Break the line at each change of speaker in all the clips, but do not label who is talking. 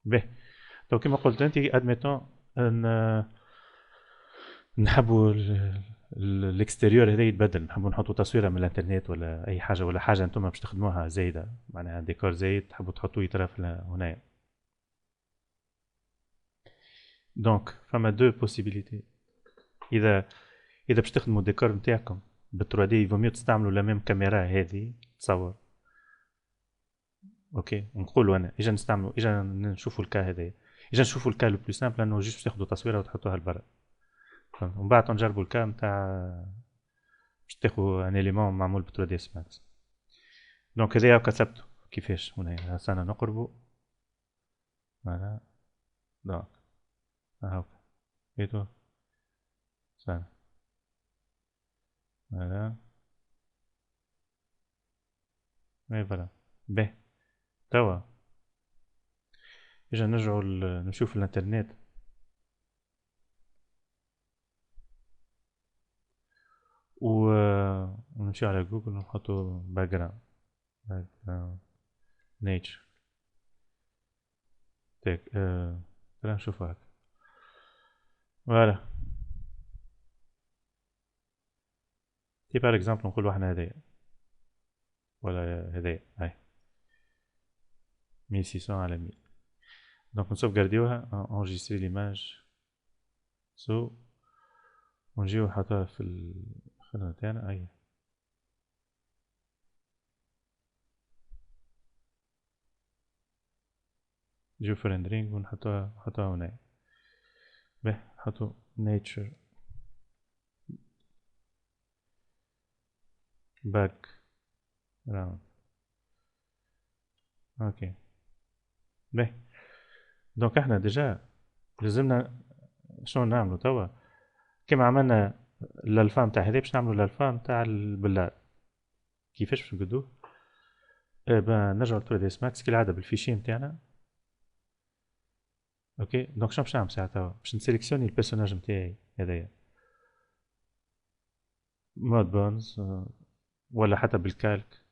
باهي. تو كيما قلت انت ادميتون نحبوا الاكستيريور هذا يتبدل، نحبوا نحطوا تصويره من الانترنت ولا اي حاجه، ولا حاجه انتم باش تخدموها زايده، معناها ديكور زايد تحبوا تحطوه يترى هنايا. دونك فما دو بوسيبيليتي. اذا اذا باش تخدموا الديكور نتاعكم بال 3 دي يفو تستعملوا لا ميم كاميرا هذه تصور. اوكي نقولوا انا اجا نستعملوا، اجا نشوفوا الكا هذايا، اجا نشوفوا الكا لو بلو سامبل انه جوست تاخذوا تصويره وتحطوها لبرا، ومن بعد نجربوا الكا نتاع باش تاخذوا ان اليمون معمول ب 3 دي اس ماكس. دونك هذايا كتبته كيفاش هنا سنة نقربوا. فوالا. دونك هاو ايتو سنة. فوالا. اي فوالا. باهي. توا اجا نرجعوا نشوف الانترنت و ونمشي على جوجل ونحطوا باك جراوند، باك جراوند نيتشر تاك خلينا نشوفوا هكا. فوالا. تي بار اكزامبل نقولوا احنا هذايا ولا هذايا هاي 1600 على 1000. دونك نسوف جارديوها انجستري ليماج سو، ونجيو نحطوها في الخدمة تاعنا اي نجيو في ريندرينج ونحطوها هنا. به نحطو nature باك جراوند. اوكي. به دونك احنا ديجا لازمنا شنو نعملو توا، كيما عملنا الالفا نتاع هذا باش نعملو الالفا نتاع البلار. كيفاش باش نقدوه؟ نرجعو ل 3 دي اس ماكس كالعاده بالفيشي نتاعنا. اوكي دونك شنو باش نعمل ساعه توا؟ باش نسيليكسيوني البيرسوناج نتاعي هذايا مود بونز، ولا حتى بالكالك.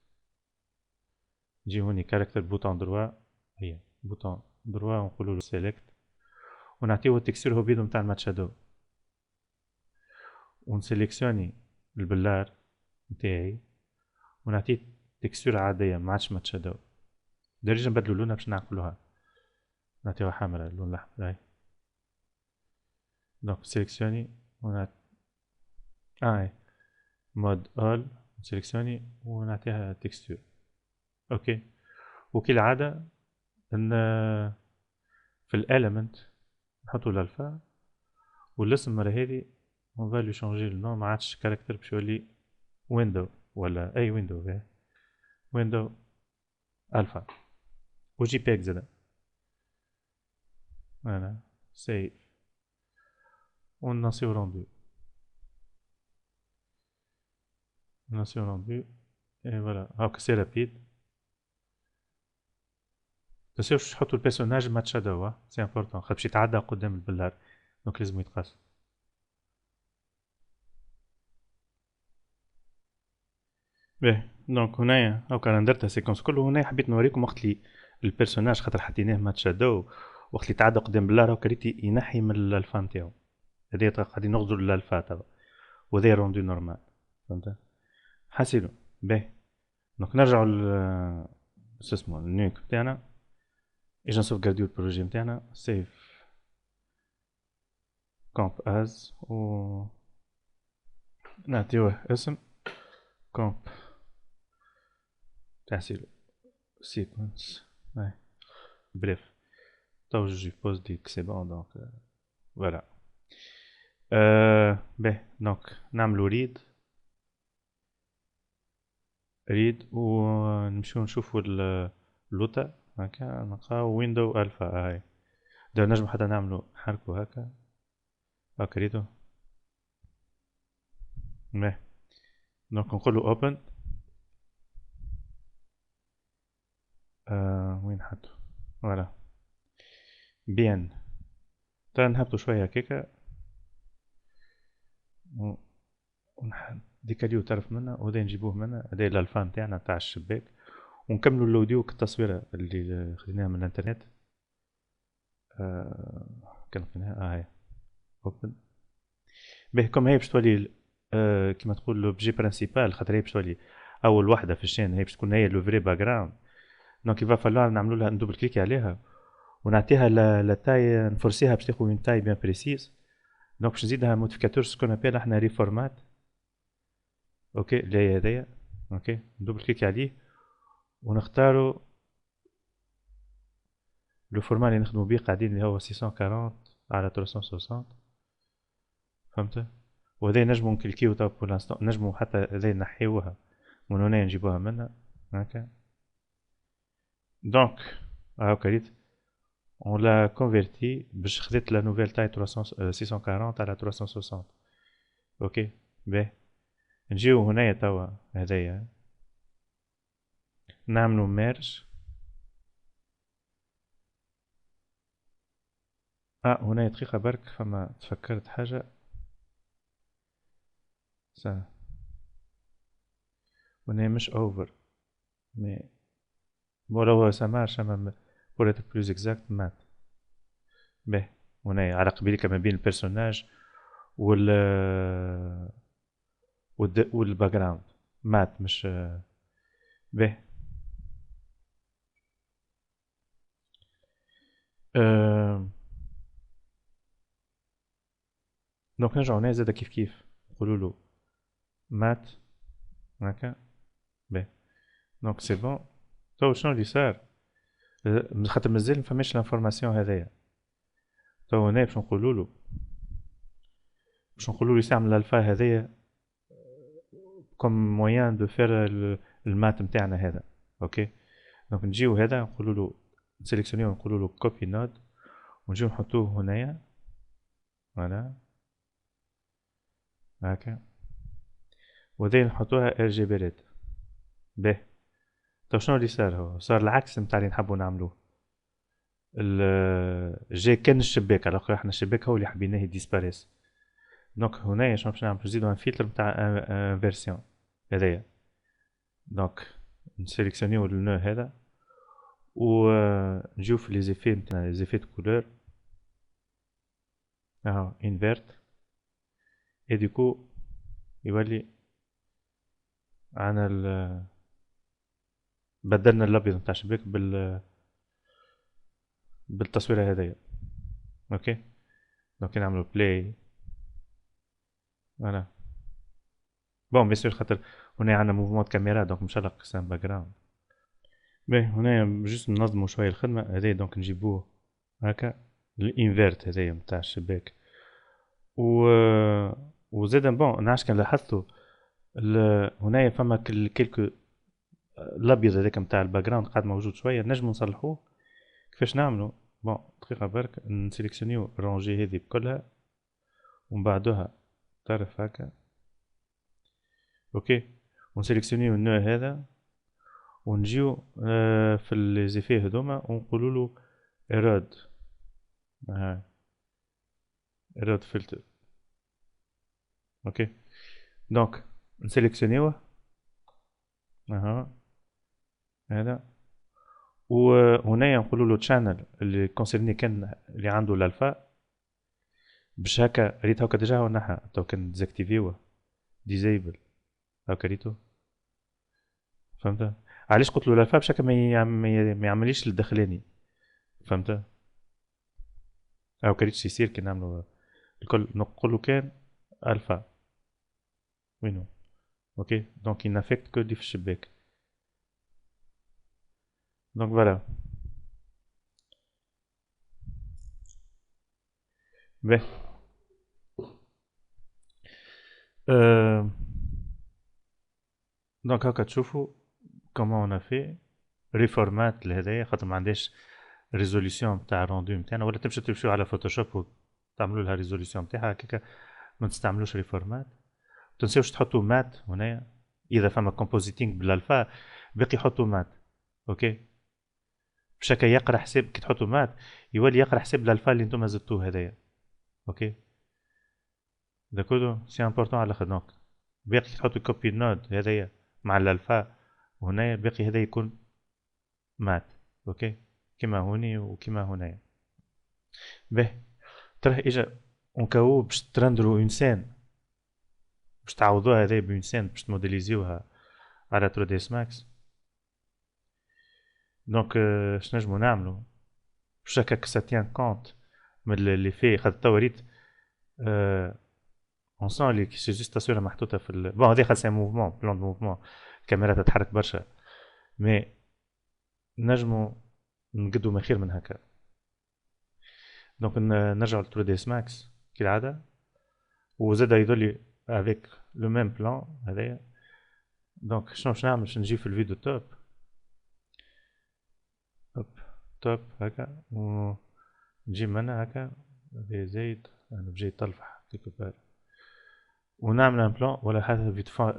نجي هوني كاركتر بوتون دروا، هي بوتون دروا ونقولوا له سيلكت، ونعطيو التكستير هو بيدو نتاع الماتش شادو، ونسيليكسيوني البلار نتاعي ونعطيه تكستير عادية ما عادش ماتش شادو. درجة نبدلو لونها باش نعقلوها، نعطيوها حمرا اللون الأحمر هاي. دونك سيليكسيوني ونعط هاي مود اول، سيليكسيوني ونعطيها تكستير. اوكي. وكالعادة ان في الاليمنت نحطو الالفا، والاسم مرة هذي on va lui changer le nom، ما عادش كاركتر باش يولي ويندو ولا اي ويندو فيه ويندو الفا، وجي بي اكس زادا. فوالا سيف ونصيو روندو، نصيو روندو. اي فوالا هاكا سي رابيد. متنساوش تحطو البيرسوناج ما تشادو، سي امبورطون خاطر باش يتعدى قدام البلار، دونك لازم يتقاس. باهي دونك هنايا هاكا انا درت السيكونس كله. هنايا حبيت نوريكم وقت اللي البيرسوناج خاطر حطيناه ما تشادو، وقت اللي تعدى قدام بلار هاكا ريت ينحي من الالفا نتاعو. هذايا قاعدين نغزو للالفا توا، وهذا روندو نورمال. فهمت؟ حاسيلو. باهي دونك نرجعو شو اسمه النيك بتاعنا. اجا نسوف جارديو البروجي نتاعنا سيف كومب از، و نعطيوه اسم كومب تحسيلو سيكونس. هاي بريف تو جو بوز ديك سي بون دونك فوالا. باهي دونك نعملو ريد ونمشيو نشوفو اللوتا هكا، نلقاو ويندو الفا هاي. دا نجم حتى نعملو نحركو هكا، هاكا ريدو. باهي دونك نقولو اوبن. وين حطو؟ فوالا بيان. ترى نهبطو شوية هكاكا ديكاليو طرف منا وهذا نجيبوه منا، هذا الالفا نتاعنا تاع الشباك، ونكملو اللوديو التصويرة اللي خديناها من الانترنت. كان قلنا هاي اوبن. باهي كوم هي باش تولي كيما تقول لوبجي برينسيبال، خاطر هي باش تولي اول وحده في الشين، هي باش تكون هي لو فري باك جراوند. دونك يفا فالوار نعملو لها ندوبل كليكي عليها ونعطيها لا تاي، نفرسيها باش تاخذ اون تاي بيان بريسيز. دونك باش نزيدها موديفيكاتور سكون ابيل احنا ريفورمات. اوكي اللي هي هذايا. اوكي ندوبل كليكي عليه ونختارو لو فورما اللي نخدمو بيه قاعدين اللي هو 640 على 360. فهمت؟ وهذا نجمو نكليكيو تو بور لانستون، نجمو حتى هذا نحيوها من هنا نجيبوها منها هكا. دونك هاكا ريت on l'a converti باش خديت لا نوفيل تاي 640 على 360. اوكي باهي نجيو هنايا توا هذايا نعملو ميرج. هنايا دقيقة برك فما تفكرت حاجة. سنة هنايا مش اوفر مي بون لو سا مارش اما بور اتر بلوز اكزاكت مات. باهي هنايا على قبيلك ما بين البيرسوناج وال والباك جراوند مات مش باهي. دونك نرجعو هنا زادا كيف كيف نقولولو مات هكا. باهي دونك سي بون. تو شنو اللي صار؟ خاطر مازال مفماش لانفورماسيون هذايا. تو هنا باش نقولولو يستعمل الالفا هذايا كوم مويان دو فير المات نتاعنا هذا. اوكي دونك نجيو هذا نقولولو نسيليكسيونيو نقولولو كوبي نود ونجيو نحطوه هنايا. فوالا هكا وهذي نحطوها ار جي بي ريد. باهي طيب شنو اللي صار؟ هو صار العكس نتاع اللي نحبو نعملوه. جاي كان الشباك على الاخر احنا الشباك هو اللي حبيناه ديسباريس. دونك هنايا شنو باش نعمل؟ باش نزيدو ان فلتر نتاع انفيرسيون هذايا. دونك نسيليكسيونيو النو هذا و نجيو في لي زيفي نتاع لي زيفي دو كولور اهو انفيرت اي دوكو يولي عنا بدلنا الابيض نتاع الشباك بالتصويره هذيا. اوكي دونك نعملو بلاي. فوالا بون بيان سور خاطر هنا عندنا موفمون كاميرا دونك مش هلق سان باك جراوند. باهي هنا جوست ننظمو شويه الخدمه هذايا. دونك نجيبوه هكا الانفيرت هذايا نتاع الشباك و وزاد بون نعرفش كان لاحظتو هنايا فما كيلكو الابيض هذاك نتاع الباك جراوند قاعد موجود شويه نجمو نصلحوه. كيفاش نعملو؟ بون دقيقه برك نسيليكسيونيو رونجي هذي بكلها ومن بعدها تعرف هكا. اوكي ونسيليكسيونيو النوع هذا ونجيو في لي زيفي هذوما ونقولولو ايراد. ايراد فلتر. اوكي دونك نسيليكسيونيوه اها هذا وهنايا نقولولو تشانل اللي كونسيرني كان اللي عنده الالفا باش هكا ريت هكا ديجا هو نحا تو كان ديزاكتيفيوه ديزيبل هكا ريتو. فهمت علاش قلت له الالفا باش هكا ما يعمليش الدخلاني. فهمت او كريتش يصير كي نعملو الكل نقولو كان الفا وينو. اوكي دونك il n'affecte que اللي في الشباك. دونك فوالا باهي دونك هاكا تشوفوا كومون اون في ريفورمات لهدايا خاطر ما عندهاش ريزوليسيون تاع الروندو نتاعنا ولا تمشيو على فوتوشوب وتعملوا لها ريزوليسيون نتاعها هكاك ما تستعملوش ريفورمات. تنسيوش تحطوا مات هنايا اذا فما كومبوزيتينغ بالالفا باقي حطوا مات. اوكي باش هكا يقرا حساب كي تحطوا مات يولي يقرا حساب الالفا اللي نتوما زدتوه هذايا. اوكي داكودو سي امبورطون على خدمك باقي تحطوا كوبي نود هذايا مع الالفا وهنايا باقي هذا يكون مات. اوكي كيما هوني وكيما هنايا. باهي. ترى اجا اون كاو باش ترندرو اون سين، باش تعوضوها هذايا بون سين باش تموديليزيوها على 3 دي اس ماكس. دونك اش نجمو نعملو باش هكاك سا تيان كونت من اللي فيه، خاطر توا ريت اون سون اللي سي جوست تصويره محطوطه في بون هذا خاصها موفمون بلان دو موفمون، الكاميرا تتحرك برشا، مي نجمو نقدو ما خير من هكا. دونك نرجعو ل 3 دي اس ماكس كالعاده، وزاد يظل افيك لو ميم بلان هذايا. دونك شنو باش نعمل، باش نجي في الفيديو توب، هوب توب هكا، ونجي من هنا هكا هذا زايد، انا بجاي طلفح كيكو بار، ونعمل ان بلان ولا حتى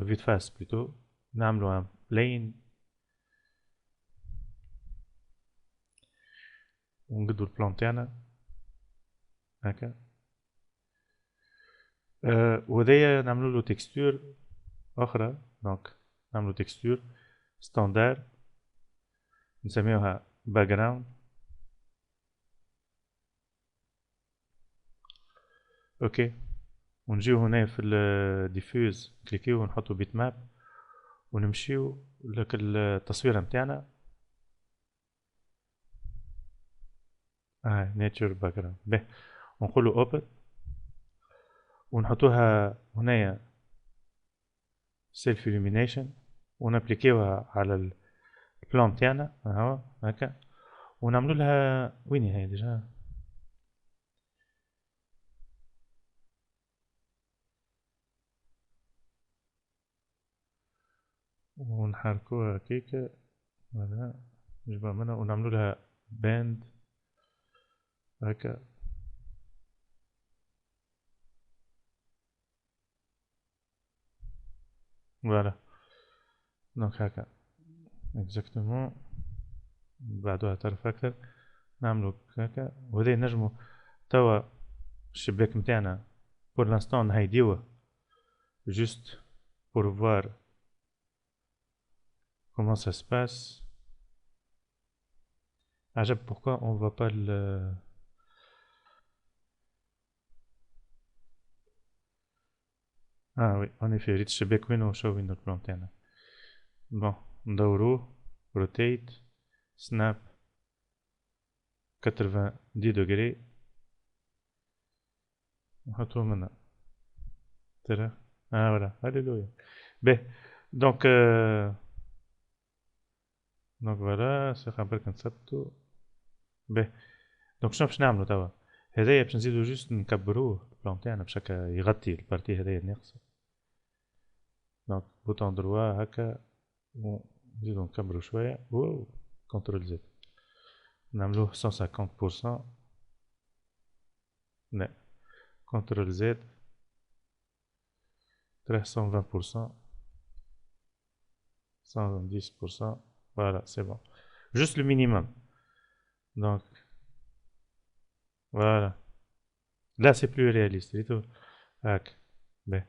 فيت فاس بلوتو، نعملو ان بلين ونقدو البلان تاعنا هكا. وهذايا نعملولو تكستور اخرى، دونك نعملو تكستور ستاندار نسميوها باك جراوند. اوكي، ونجيو هنا في الديفوز كليكيو ونحطو بيت ماب، ونمشيو لك التصويره نتاعنا ناتشر باك جراوند به، ونقولو اوبن ونحطوها هنايا سيلف illumination، ونابليكيوها على البلان تاعنا اهو هكا، ونعملو لها وين هي ديجا، ونحركوها كيكا هذا نجيبها منها، ونعملو لها باند هكا. فوالا دونك هكا اكزاكتومون، بعدها تعرف اكثر نعملو هكا. وهذا نجمو توا الشباك متاعنا بور لانستون نهيديوه juste pour voir comment ça se passe. عجب pourquoi on voit pas le... اه وي en effet ريت الشباك وين وشو وين البلان تاعنا. بون ندوروه روتيت سناب 90 دوغري نحطوه منا ترى فوالا هاليلويا. باهي دونك دونك فوالا سي برك نثبتو. باهي دونك شنو باش نعملو توا، هذايا باش نزيدو جوست نكبروه البلان تاعنا باش هكا يغطي البارتي هذايا الناقصة. دونك بوتون دروا هكا، ونزيدو نكبرو شوية، واو كونترول زد نعملوه 150%. لا كونترول زد تراه 120%، 110%. Voilà, c'est bon. Juste le minimum. Donc, voilà. Là, c'est plus réaliste. Et tout. هاك باهي.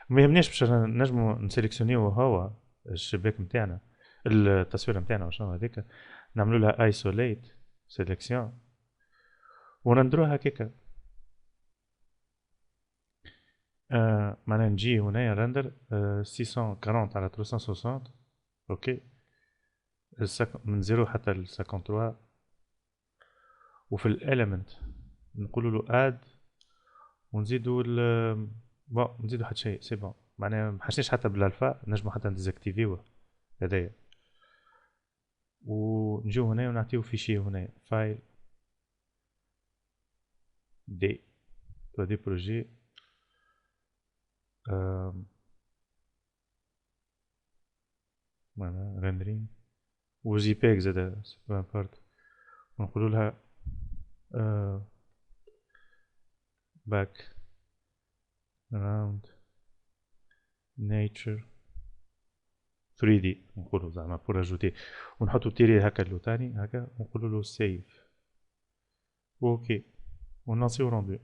ما يهمنيش باش نجمو نسيليكسيونيو هو الشباك نتاعنا، التصويره نتاعنا وشنو هذيك، نعملو لها ايسوليت سيليكسيون ونندروها هكاكا. معناها نجي هنايا رندر 640 على 360. اوكي من 0 حتى ل 53. وفي الاليمنت نقولوا له اد، ونزيدوا ال بون نزيدوا حتى شيء سي بون، معناها محشناش حتى بالالفا، نجمو حتى نديزاكتيفيوه هذايا، ونجيو هنا ونعطيو فيشي هنا فايل دي دي بروجي معناها ريندرينغ وجي بيك زادا سي بو امبورت، ونقولوا لها باك جراوند نيتشر 3D نقولوا زعما بور اجوتي، ونحطو تيري هكا اللوتاني هكا، ونقولوا له سيف. اوكي ونلانسيو روندو.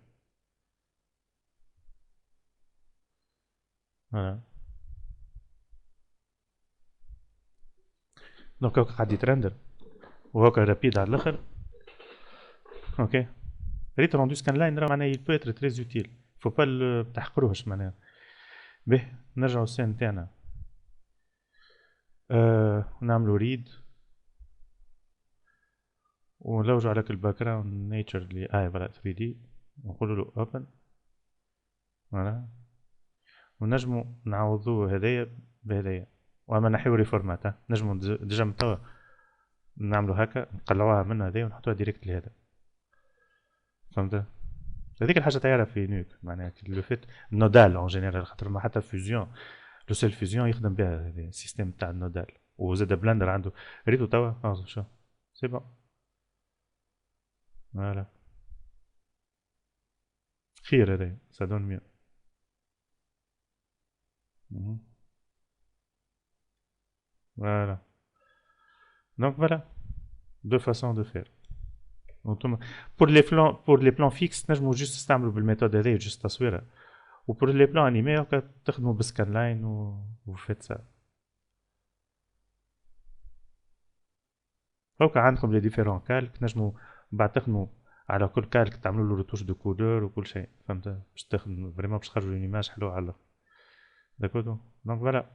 فوالا دونك هاكا قاعد يترندر وهاكا رابيد على الاخر. اوكي ريت روندو سكان لاين راه معناها il peut être très utile. faut pas تحقروهش معناها. باهي نرجعو للسين تاعنا. نعملو ريد ونلوجو على الباك جراوند نيتشر اللي فوالا 3 دي ونقولو له اوبن فوالا ونجمو نعوضو هدايا بهدايا واما نحيو ريفورمات نجمو ديجا من توا نعملو هكا نقلعوها من هذايا ونحطوها ديريكت لهذا فهمت هذيك الحاجه طياره في نيوك معناها لو فيت نودال اون جينيرال خاطر ما حتى فيزيون لو سيل فيزيون يخدم بها هذا السيستم تاع النودال وزاد بلندر عنده ريتو توا شو سي بون فوالا خير هذايا سا دون ميو فوالا دونك فوالا دو فاسون دو فير pour les plans fixes نجمو جوست نستعملو بالميثود هذايا جوست تصويره وبور لي بلان انيمي هكا تخدمو بسكان لاين و فيت سا هكا عندكم لي ديفيرون كالك نجمو بعد تخدمو على كل كالك تعملو له روتوش دو كولور وكل شيء فهمت باش تخدم فريمون باش تخرجو اون ايماج حلوه على الاخر داكوردو دونك فوالا